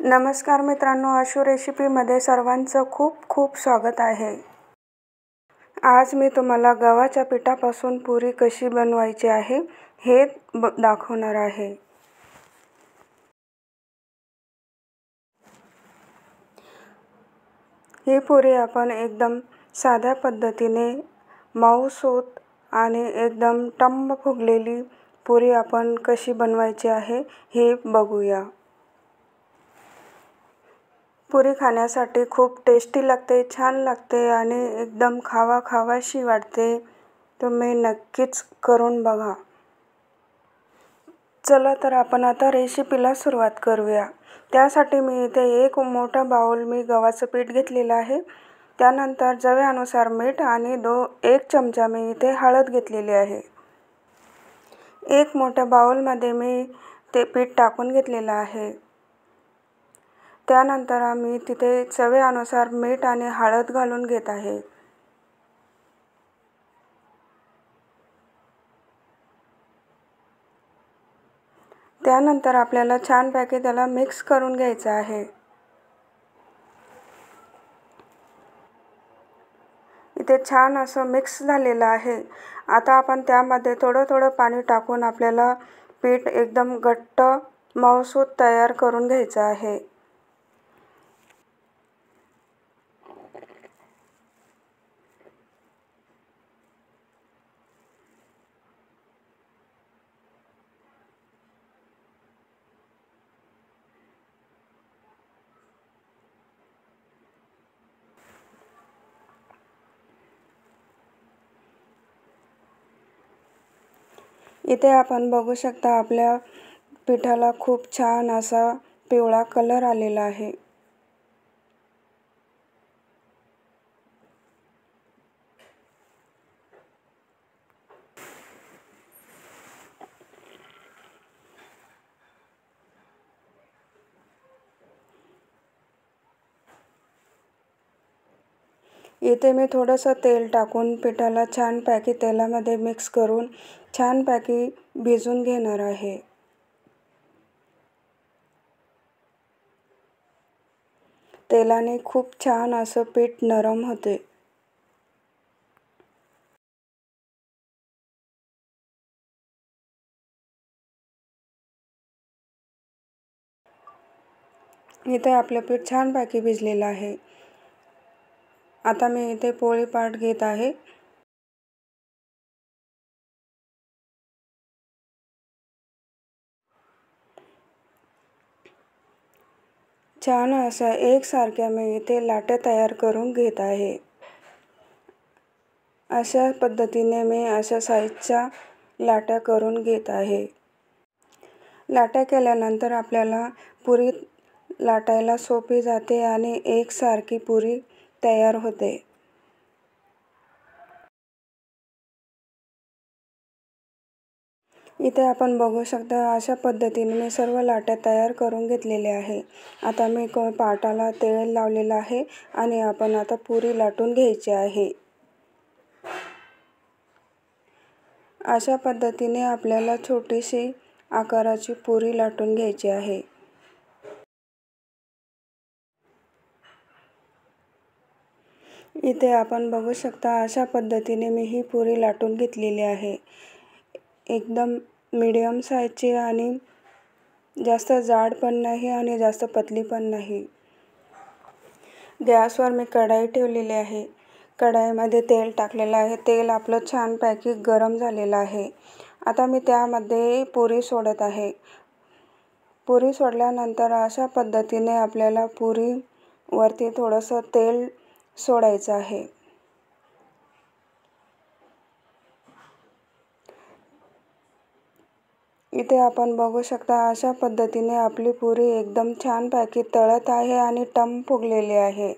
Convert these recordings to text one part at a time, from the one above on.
नमस्कार मित्रांनो, आशू रेसिपीमध्ये सर्वांचं खूप खूप स्वागत आहे। आज मी तुम्हाला गव्हाच्या पिठापासून पुरी कशी बनवायची आहे हे दाखवणार आहे। ही पुरी आपण एकदम साध्या पद्धतीने मऊसूत आणि एकदम टम्म फुगलेली पुरी आपण कशी बनवायची आहे हे बघूया। पुरी खाण्यासाठी खूप टेस्टी लागते, छान लागते आणि एकदम खावाशी वाटते। तुम्ही नक्कीच करून बघा। चला तर आपण आता रेसिपीला सुरुवात करूया। त्यासाठी मी इथे एक मोठा बाउल गव्हाचं पीठ घेतलेलं आहे। त्यानंतर चवीनुसार मीठ आणि 1 चमचा मी इथे हळद घेतलेली आहे। एक मोठ्या बाउलमध्ये मी ते पीठ टाकून घेतलेलं आहे। त्यानंतर आम्ही तिथे चवीनुसार मीठ आणि हळद घालून घेत आहे। त्यानंतर आपल्याला छानपैकी त्याला मिक्स करून घ्यायचं आहे। इथे छान असं मिक्स झालेलं आहे। आता आपण त्यामध्ये थोडं पाणी टाकून आपल्याला पीठ एकदम घट्ट मऊसूत तयार करून घ्यायचं आहे। इथे आपण बघू शकता आपल्या पिठाला खूप छान असा पिवळा कलर आलेला आहे। इथे मी थोडंसं तेल टाकून पिठाला छानपैकी तेलामध्ये मिक्स करून छानपैकी भिजून घेणार आहे। तेलाने खूप छान असं पीठ नरम होते। इथे आपलं पीठ छानपैकी भिजलेलं आहे। आता मी इथे पोळी पाट घेत आहे। छान अशा एकसारख्या मी इथे लाट्या तयार करून घेत आहे। अशा पद्धतीने मी अशा साइजच्या लाट्या करून घेत आहे। लाट्या केल्यानंतर आपल्याला पुरी लाटायला सोपी जाते आणि एकसारखी पुरी तयार होते। इथे आपण बघू शकता अशा पद्धतीने मी सर्व लाट्या तयार करून घेतलेल्या आहे। आता मी पाटाला तेल लावलेलं आहे आणि आपण आता पुरी लाटून घ्यायची आहे। अशा पद्धतीने आपल्याला छोटीशी आकाराची पुरी लाटून घ्यायची आहे। इथे आपण बघू शकता अशा पद्धतीने मी ही पुरी लाटून घेतलेली आहे। एकदम मीडियम साइजची आणि जास्त जाड पण नाही आणि जास्त पतली पण नाही। गॅसवर मी कढई ठेवलेली आहे। कढईमध्ये तेल टाकलेलं आहे। तेल आपलं छानपैकी गरम झालेलं आहे। आता मी त्यामध्ये पुरी सोडत आहे। पुरी सोडल्यानंतर अशा पद्धतीने आपल्याला पुरी वरती थोडंसं तेल सोडायचं आहे। इथे आपण बघू शकता अशा पद्धतीने आपली पुरी एकदम छानपैकी तळत आहे आणि टम्म फुगलेली आहे।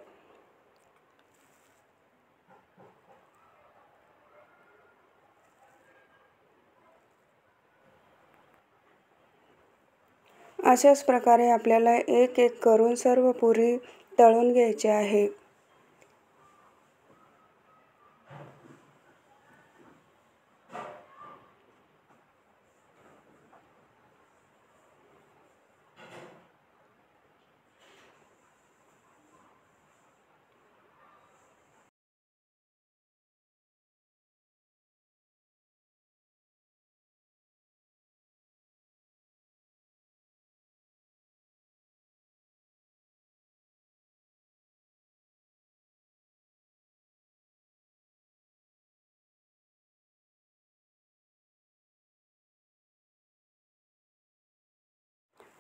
अशाच प्रकारे आपल्याला एक करून सर्व पुरी तळून घ्यायची आहे।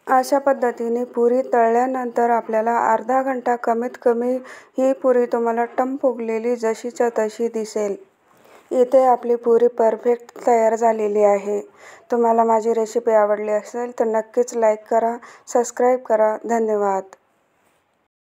अशा पद्धतीने पुरी तळल्यानंतर आपल्याला अर्धा घंटा कमीत कमी ही पुरी तुम्हाला टम फुगलेली जशीच्या तशी दिसेल। इथे आपली पुरी परफेक्ट तयार झालेली आहे। तुम्हाला माझी रेसिपी आवडली असेल तर नक्कीच लाईक करा, सबस्क्राईब करा। धन्यवाद।